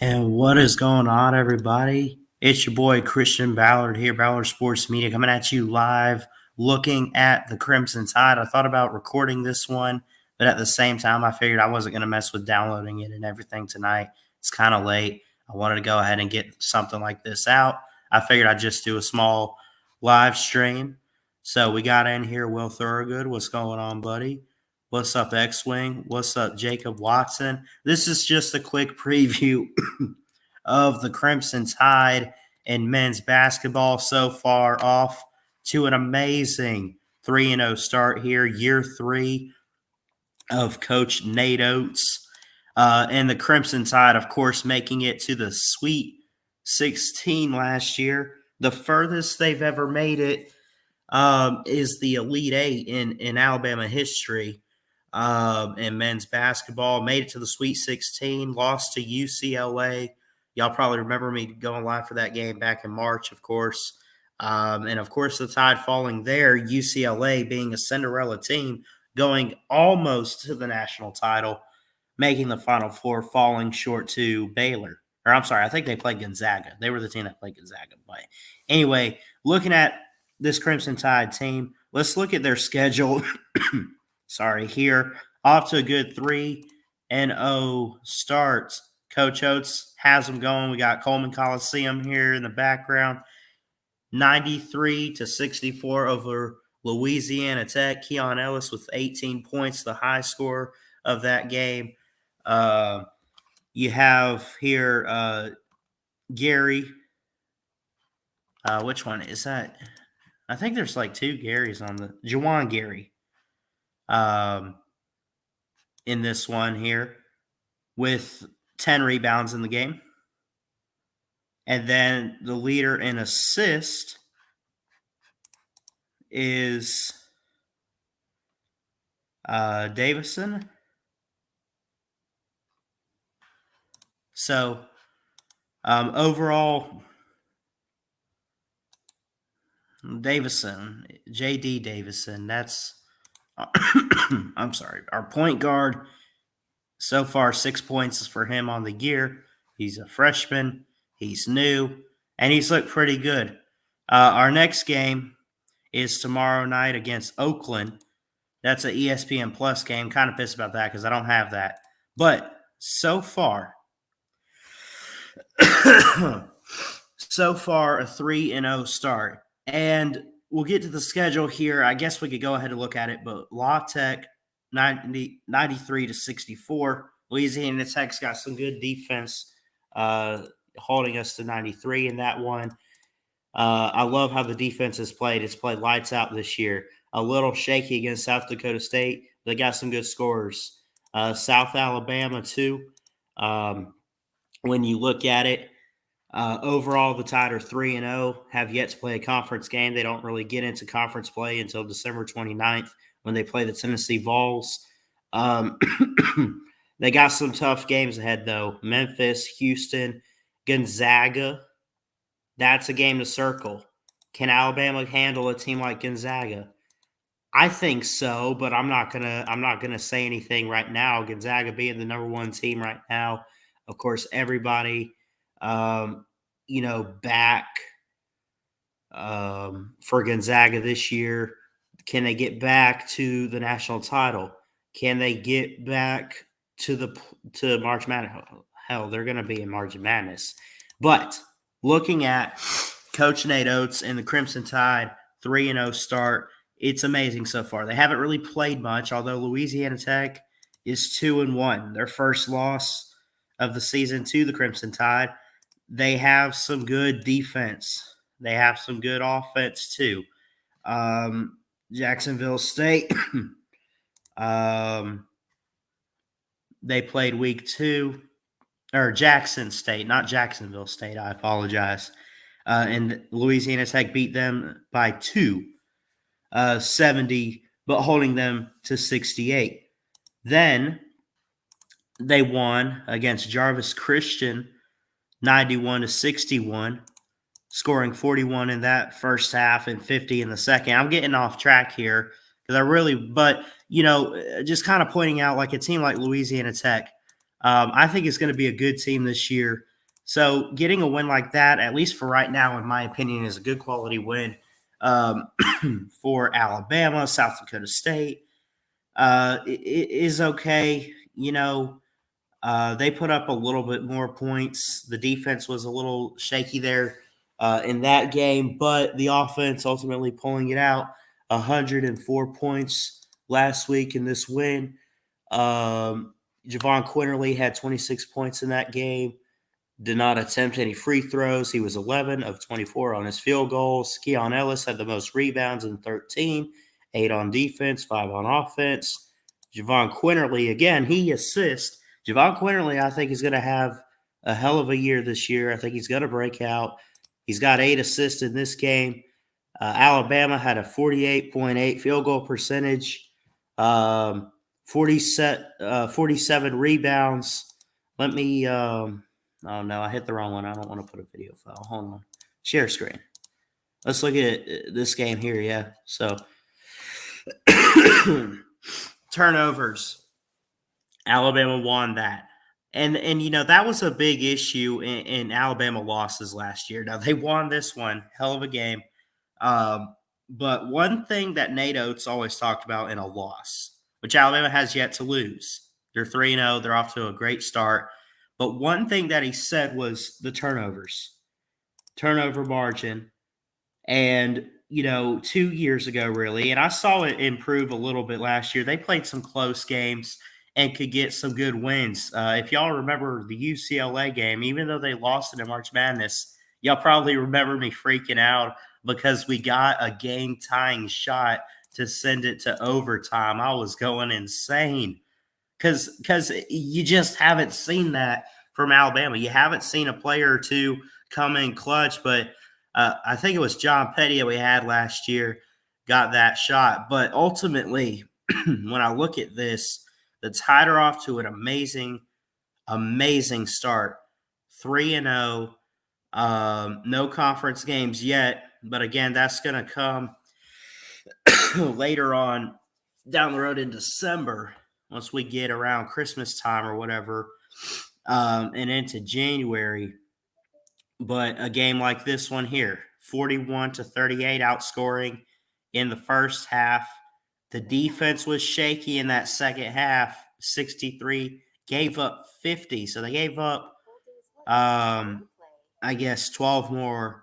And what is going on, everybody? It's your boy Christian Ballard here, Ballard Sports Media, coming at you live, looking at the Crimson Tide. I thought about recording this one, but at the same time, I figured I wasn't going to mess with downloading it and everything tonight. It's kind of late. I wanted to go ahead and get something like this out. I figured I'd just do a small live stream. So we got in here Will Thorogood. What's going on, buddy? What's up, X-Wing? What's up, Jacob Watson? This is just a quick preview of the Crimson Tide in men's basketball so far, off to an amazing 3-0 start here, year 3 of Coach Nate Oats. And the Crimson Tide, of course, making it to the Sweet 16 last year. The furthest they've ever made it is the Elite Eight in Alabama history. In men's basketball, made it to the Sweet 16, lost to UCLA. Y'all probably remember me going live for that game back in March, of course. And, of course, the Tide falling there, UCLA being a Cinderella team, going almost to the national title, making the Final Four, falling short to Baylor. Or, I'm sorry, I think they played Gonzaga. They were the team that played Gonzaga. But anyway, looking at this Crimson Tide team, let's look at their schedule. Here. Off to a good 3-0 start. Coach Oates has them going. We got Coleman Coliseum here in the background. 93-64 over Louisiana Tech. Keon Ellis with 18 points, the high score of that game. You have here Gary. Which one is that? I think there's like two Garys on the – Jawan Gary. In this one here with 10 rebounds in the game. And then the leader in assist is Davison. So overall, Davison, J.D. Davison, that's I'm sorry, our point guard, so far 6 points for him on the year. He's a freshman, he's new, and he's looked pretty good. Our next game is tomorrow night against Oakland. That's an ESPN Plus game. Kind of pissed about that because I don't have that. But so far, a 3-0 start. And we'll get to the schedule here. I guess we could go ahead and look at it, but La Tech, 93-64. Louisiana Tech's got some good defense, holding us to 93 in that one. I love how the defense has played. It's played lights out this year. A little shaky against South Dakota State. They got some good scorers. South Alabama, too. When you look at it, overall, the Tide are 3-0, have yet to play a conference game. They don't really get into conference play until December 29th when they play the Tennessee Vols. They got some tough games ahead, though. Memphis, Houston, Gonzaga. That's a game to circle. Can Alabama handle a team like Gonzaga? I think so, but I'm not gonna say anything right now. Gonzaga being the number one team right now. Of course, everybody back for Gonzaga this year. Can they get back to the national title? Can they get back to March Madness? Hell, they're going to be in March Madness. But looking at Coach Nate Oats and the Crimson Tide 3-0 start, it's amazing so far. They haven't really played much, although Louisiana Tech is 2-1. Their first loss of the season to the Crimson Tide. They have some good defense. They have some good offense, too. Jacksonville State, they played week 2. Or Jackson State, not Jacksonville State. I apologize. And Louisiana Tech beat them by 2, 70, but holding them to 68. Then they won against Jarvis Christian, 91-61, scoring 41 in that first half and 50 in the second. I'm getting off track here because just kind of pointing out like a team like Louisiana Tech. I think it's going to be a good team this year. So getting a win like that, at least for right now, in my opinion, is a good quality win um, for Alabama, South Dakota State. It is okay. They put up a little bit more points. The defense was a little shaky there in that game, but the offense ultimately pulling it out. 104 points last week in this win. Javon Quinterly had 26 points in that game. Did not attempt any free throws. He was 11 of 24 on his field goals. Keon Ellis had the most rebounds in 13, 8 on defense, 5 on offense. Javon Quinterly, again, he assists. Javon Quinterly, I think, is going to have a hell of a year this year. I think he's going to break out. He's got 8 assists in this game. Alabama had a 48.8 field goal percentage, 47 rebounds. Let me oh, no, I hit the wrong one. I don't want to put a video file. Hold on. Share screen. Let's look at this game here, yeah. So, turnovers. Alabama won that. And that was a big issue in Alabama losses last year. Now, they won this one. Hell of a game. But one thing that Nate Oates always talked about in a loss, which Alabama has yet to lose. They're 3-0. They're off to a great start. But one thing that he said was the turnover margin. And, 2 years ago, really, and I saw it improve a little bit last year. They played some close games and could get some good wins. If y'all remember the UCLA game, even though they lost it in March Madness, y'all probably remember me freaking out because we got a game-tying shot to send it to overtime. I was going insane because you just haven't seen that from Alabama. You haven't seen a player or two come in clutch, but I think it was John Petty that we had last year got that shot. But ultimately, when I look at this, the Tide are off to an amazing, amazing start. 3-0. No conference games yet, but again, that's going to come later on down the road in December once we get around Christmas time or whatever, and into January. But a game like this one here, 41-38 outscoring in the first half. The defense was shaky in that second half, 63, gave up 50. So they gave up, I guess, 12 more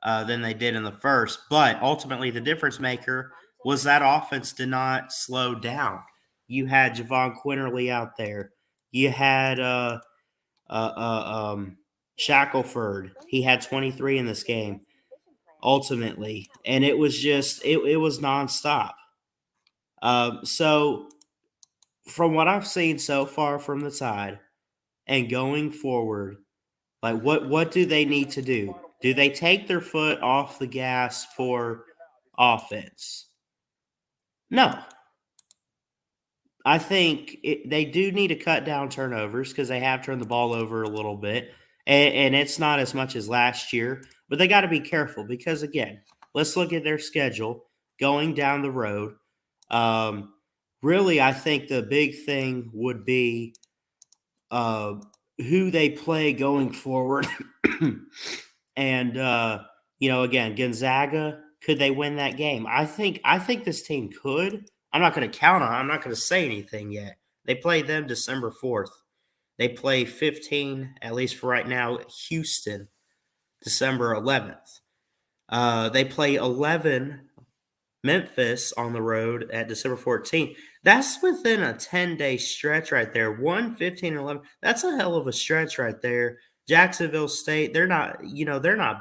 than they did in the first. But ultimately, the difference maker was that offense did not slow down. You had Javon Quinterly out there. You had Shackelford. He had 23 in this game, ultimately. And it was just, it was nonstop. So, from what I've seen so far from the Tide and going forward, like what do they need to do? Do they take their foot off the gas for offense? No. I think they do need to cut down turnovers because they have turned the ball over a little bit, and it's not as much as last year. But they got to be careful because, again, let's look at their schedule going down the road. Really, I think the big thing would be who they play going forward. And again, Gonzaga, could they win that game? I think this team could. I'm not going to count on. I'm not going to say anything yet. They play them December 4th. They play 15, at least for right now, Houston, December 11th. They play 11, Memphis on the road at December 14th. That's within a 10-day stretch right there. 1, 15, and 11. That's a hell of a stretch right there. Jacksonville State, they're not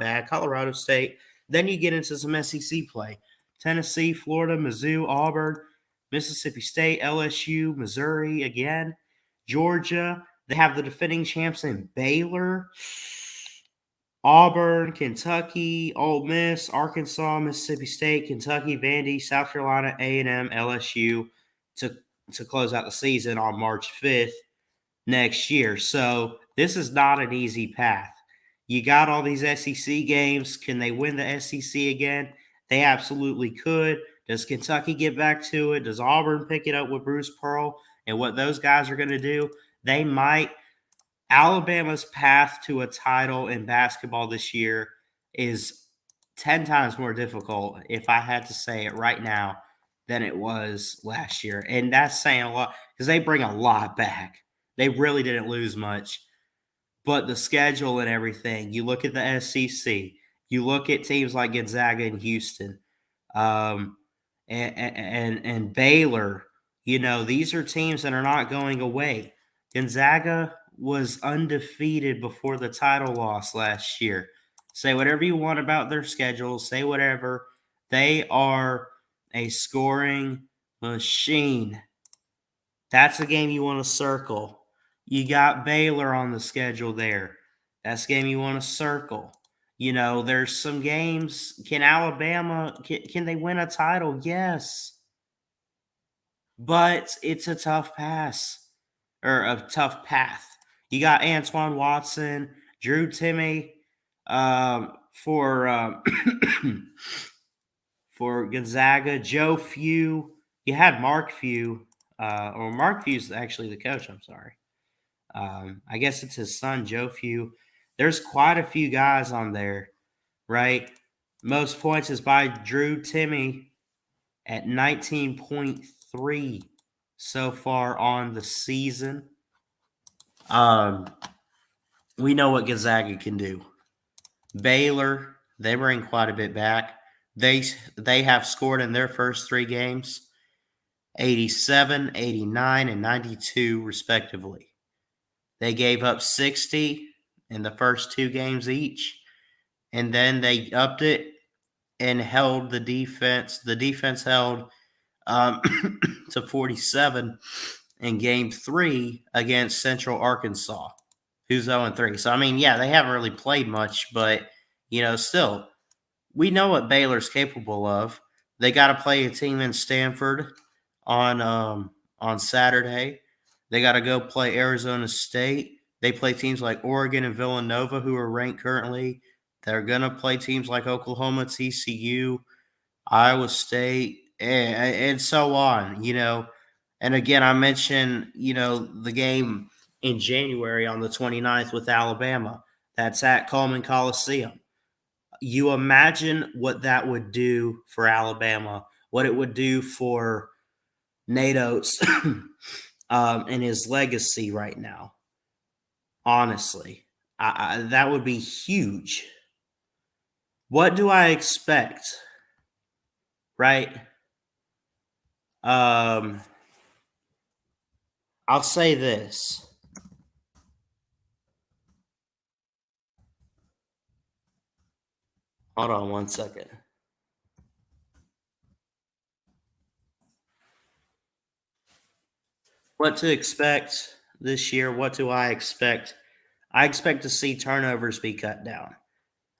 bad. Colorado State. Then you get into some SEC play. Tennessee, Florida, Mizzou, Auburn, Mississippi State, LSU, Missouri again, Georgia. They have the defending champs in Baylor, Auburn, Kentucky, Ole Miss, Arkansas, Mississippi State, Kentucky, Vandy, South Carolina, A&M, LSU to close out the season on March 5th next year. So this is not an easy path. You got all these SEC games. Can they win the SEC again? They absolutely could. Does Kentucky get back to it? Does Auburn pick it up with Bruce Pearl and what those guys are going to do? They might. Alabama's path to a title in basketball this year is 10 times more difficult, if I had to say it right now, than it was last year. And that's saying a lot because they bring a lot back. They really didn't lose much. But the schedule and everything, you look at the SEC, you look at teams like Gonzaga and Houston, um, and Baylor. You know, these are teams that are not going away. Gonzaga was undefeated before the title loss last year. Say whatever you want about their schedule, say whatever. They are a scoring machine. That's a game you want to circle. You got Baylor on the schedule there. That's a game you want to circle. You know, there's some games. Can Alabama, can they win a title? Yes. But it's a tough pass or a tough path. You got Antoine Watson, Drew Timmy for for Gonzaga, Joe Few. You had Mark Few, or Mark Few's actually the coach. I'm sorry. I guess it's his son, Joe Few. There's quite a few guys on there, right? Most points is by Drew Timmy at 19.3 so far on the season. We know what Gonzaga can do. Baylor, they bring quite a bit back. They have scored in their first 3 games 87, 89, and 92 respectively. They gave up 60 in the first 2 games each, and then they upped it and held the defense. The defense held to 47 in game 3 against Central Arkansas, who's 0-3. So, I mean, yeah, they haven't really played much, but, you know, still, we know what Baylor's capable of. They got to play a team in Stanford on Saturday. They got to go play Arizona State. They play teams like Oregon and Villanova, who are ranked currently. They're going to play teams like Oklahoma, TCU, Iowa State, and so on, you know. And again, I mentioned, you know, the game in January on the 29th with Alabama. That's at Coleman Coliseum. You imagine what that would do for Alabama, what it would do for Nate Oats and his legacy right now. Honestly, that would be huge. What do I expect? Right? I'll say this. Hold on one second. What to expect this year? What do I expect? I expect to see turnovers be cut down.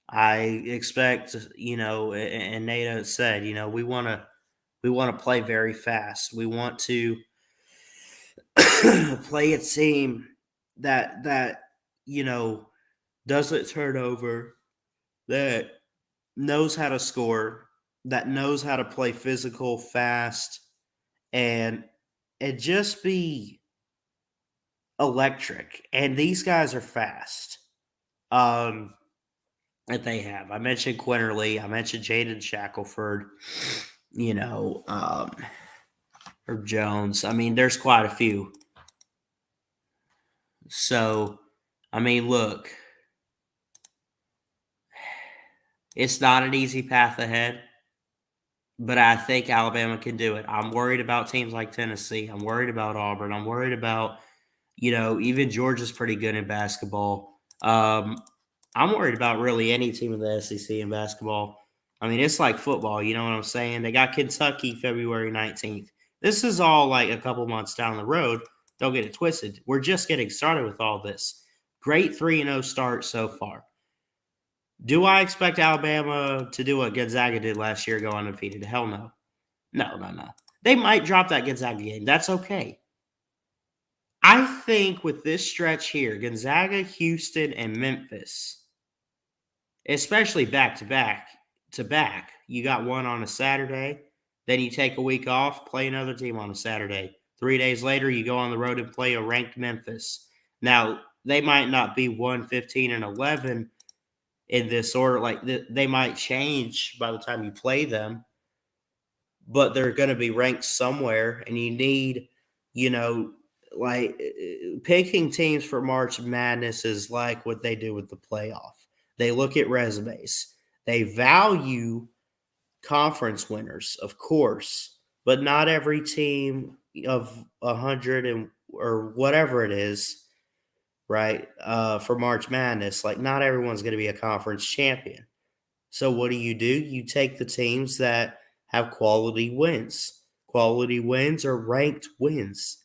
I expect, you know, and Nate said, you know, we want to play very fast. We want to play a team that you know doesn't turn over, that knows how to score, that knows how to play physical, fast, and just be electric. And these guys are fast. That they have. I mentioned Quinterly. I mentioned Jaden Shackelford. You know, or Jones. I mean, there's quite a few. So, I mean, look, it's not an easy path ahead, but I think Alabama can do it. I'm worried about teams like Tennessee. I'm worried about Auburn. I'm worried about, you know, even Georgia's pretty good in basketball. I'm worried about really any team in the SEC in basketball. I mean, it's like football. You know what I'm saying? They got Kentucky February 19th. This is all like a couple months down the road. Don't get it twisted. We're just getting started with all this. Great 3-0 start so far. Do I expect Alabama to do what Gonzaga did last year, go undefeated? Hell no. No. They might drop that Gonzaga game. That's okay. I think with this stretch here, Gonzaga, Houston, and Memphis, especially back to back, you got one on a Saturday, then you take a week off, play another team on a Saturday. 3 days later, you go on the road and play a ranked Memphis. Now, they might not be 1, 15, and 11 in this order. Like they might change by the time you play them, but they're going to be ranked somewhere, and you need, you know, like picking teams for March Madness is like what they do with the playoff. They look at resumes. They value conference winners, of course, but not every team of 100 and or whatever it is, right? For March Madness, like not everyone's going to be a conference champion. So what do? You take the teams that have quality wins. Quality wins are ranked wins.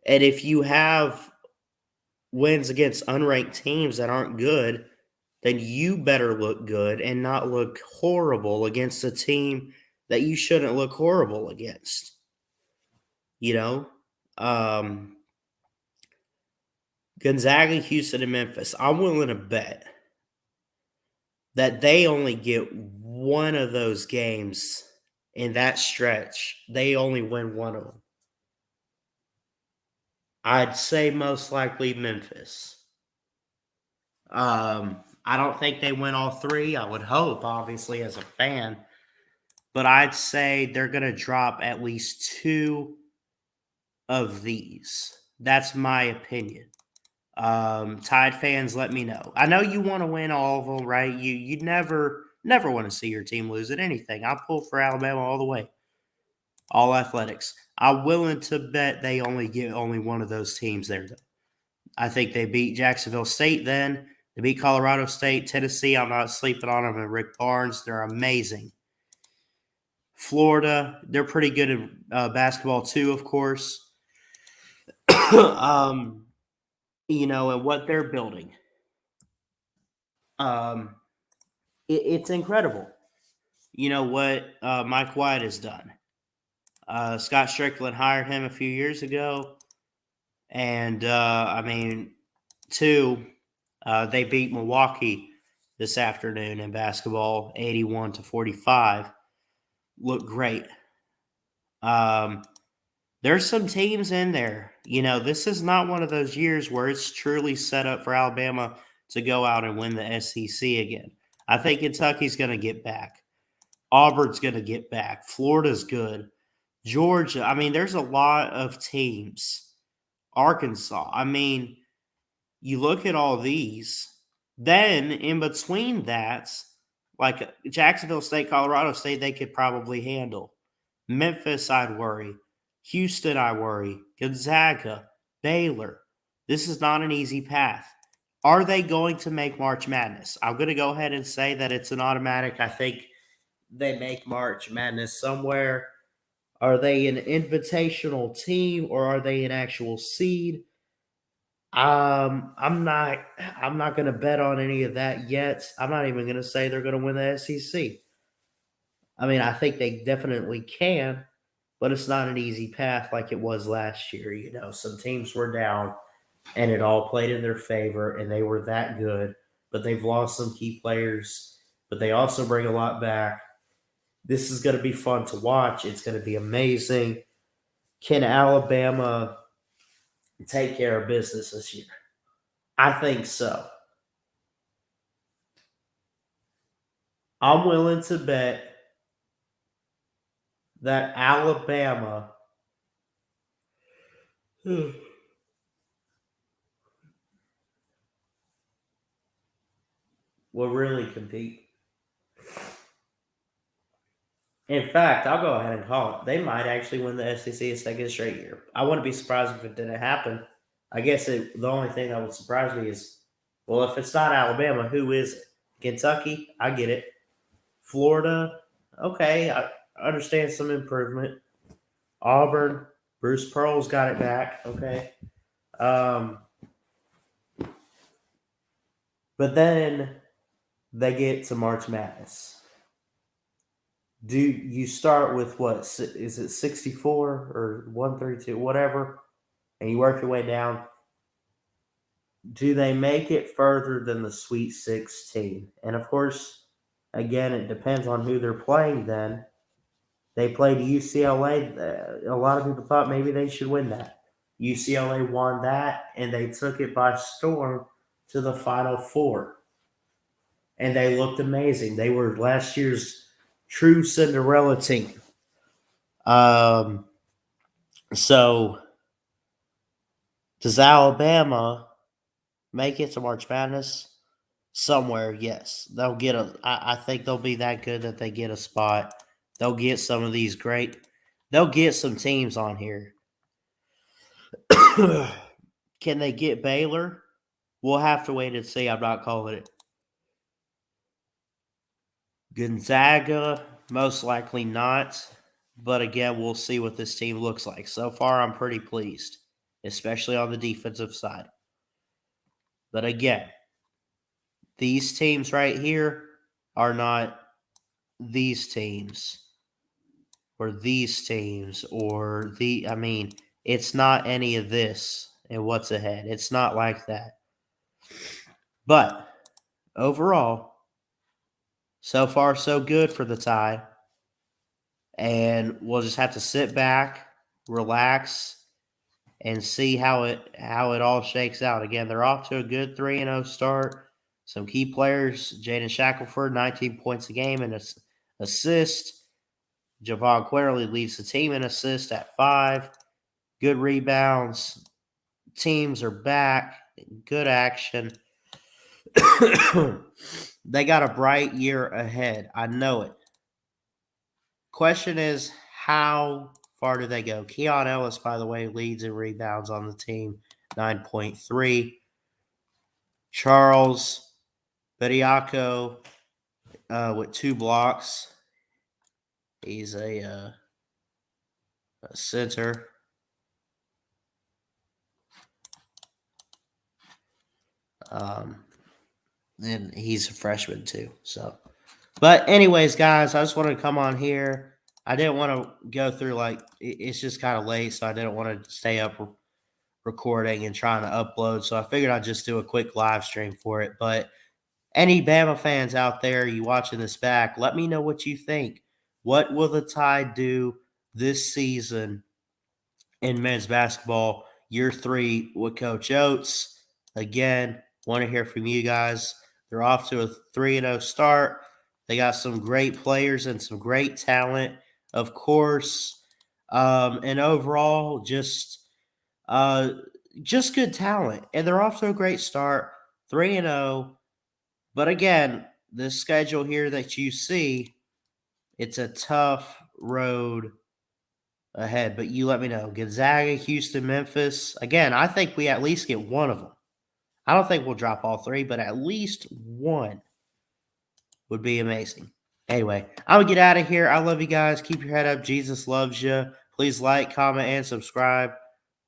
And if you have wins against unranked teams that aren't good, then you better look good and not look horrible against a team that you shouldn't look horrible against. You know? Um, Gonzaga, Houston, and Memphis. I'm willing to bet that they only get one of those games in that stretch. They only win one of them. I'd say most likely Memphis. I don't think they win all three. I would hope, obviously, as a fan. But I'd say they're going to drop at least two of these. That's my opinion. Tide fans, let me know. I know you want to win all of them, right? You never want to see your team lose at anything. I pull for Alabama all the way, all athletics. I'm willing to bet they only get only one of those teams there. Though. I think they beat Jacksonville State. Then they beat Colorado State, Tennessee. I'm not sleeping on them. And Rick Barnes, they're amazing. Florida, they're pretty good at basketball too, of course. And what they're building. Um, it's incredible. You know what Mike White has done. Scott Strickland hired him a few years ago, and they beat Milwaukee this afternoon in basketball, 81-45. Look great. There's some teams in there. This is not one of those years where it's truly set up for Alabama to go out and win the SEC again. I think Kentucky's going to get back. Auburn's going to get back. Florida's good. Georgia. There's a lot of teams. Arkansas. You look at all these. Then in between that, like Jacksonville State, Colorado State, they could probably handle. Memphis, I'd worry. Houston, I worry. Gonzaga, Baylor. This is not an easy path. Are they going to make March Madness? I'm going to go ahead and say that it's an automatic. I think they make March Madness somewhere. Are they an invitational team or are they an actual seed? I'm not going to bet on any of that yet. I'm not even going to say they're going to win the SEC. I think they definitely can, but it's not an easy path like it was last year. Some teams were down and it all played in their favor and they were that good, but they've lost some key players, but they also bring a lot back. This is going to be fun to watch. It's going to be amazing. Can Alabama take care of business this year? I think so. I'm willing to bet that Alabama will really compete. In fact, I'll go ahead and call it. They might actually win the SEC a second straight year. I wouldn't be surprised if it didn't happen. I guess the only thing that would surprise me is, well, if it's not Alabama, who is it? Kentucky? I get it. Florida? Okay, I understand some improvement. Auburn? Bruce Pearl's got it back. Okay. But then they get to March Madness. Do you start with what? Is it 64 or 132, whatever, and you work your way down? Do they make it further than the Sweet 16? And of course, again, it depends on who they're playing then. They played UCLA. A lot of people thought maybe they should win that. UCLA won that, and they took it by storm to the Final Four. And they looked amazing. They were last year's true Cinderella team. So does Alabama make it to March Madness? Somewhere, yes. They'll get I think they'll be that good that they get a spot. They'll get some of these they'll get some teams on here. Can they get Baylor? We'll have to wait and see. I'm not calling it. Gonzaga, most likely not. But again, we'll see what this team looks like. So far, I'm pretty pleased, especially on the defensive side. But again, these teams right here are not these teams or these teams or it's not any of this and what's ahead. It's not like that. But overall, so far so good for the Tide. And we'll just have to sit back, relax, and see how it all shakes out. Again, they're off to a good 3-0 start. Some key players, Jaden Shackelford, 19 points a game and assist. Javon Quinterly leads the team in assists at 5. Good rebounds. Teams are back. Good action. They got a bright year ahead. I know it. Question is, how far do they go? Keon Ellis, by the way, leads in rebounds on the team, 9.3. Charles Bediako with 2 blocks. He's a center. And he's a freshman too. But anyways, guys, I just wanted to come on here. I didn't want to go through it's just kind of late, so I didn't want to stay up recording and trying to upload. So I figured I'd just do a quick live stream for it. But any Bama fans out there, you watching this back, let me know what you think. What will the Tide do this season in men's basketball, year 3 with Coach Oats? Again, want to hear from you guys. They're off to a 3-0 start. They got some great players and some great talent, of course. And overall, just good talent. And they're off to a great start, 3-0. But again, this schedule here that you see, it's a tough road ahead. But you let me know. Gonzaga, Houston, Memphis. Again, I think we at least get one of them. I don't think we'll drop all 3, but at least one would be amazing. Anyway, I'm going to get out of here. I love you guys. Keep your head up. Jesus loves you. Please like, comment, and subscribe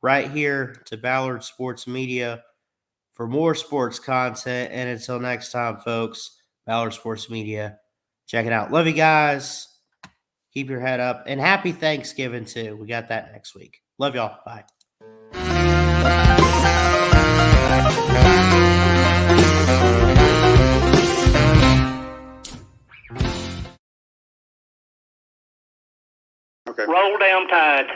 right here to Ballard Sports Media for more sports content. And until next time, folks, Ballard Sports Media. Check it out. Love you guys. Keep your head up. And happy Thanksgiving, too. We got that next week. Love y'all. Bye. Okay. Roll down Tide.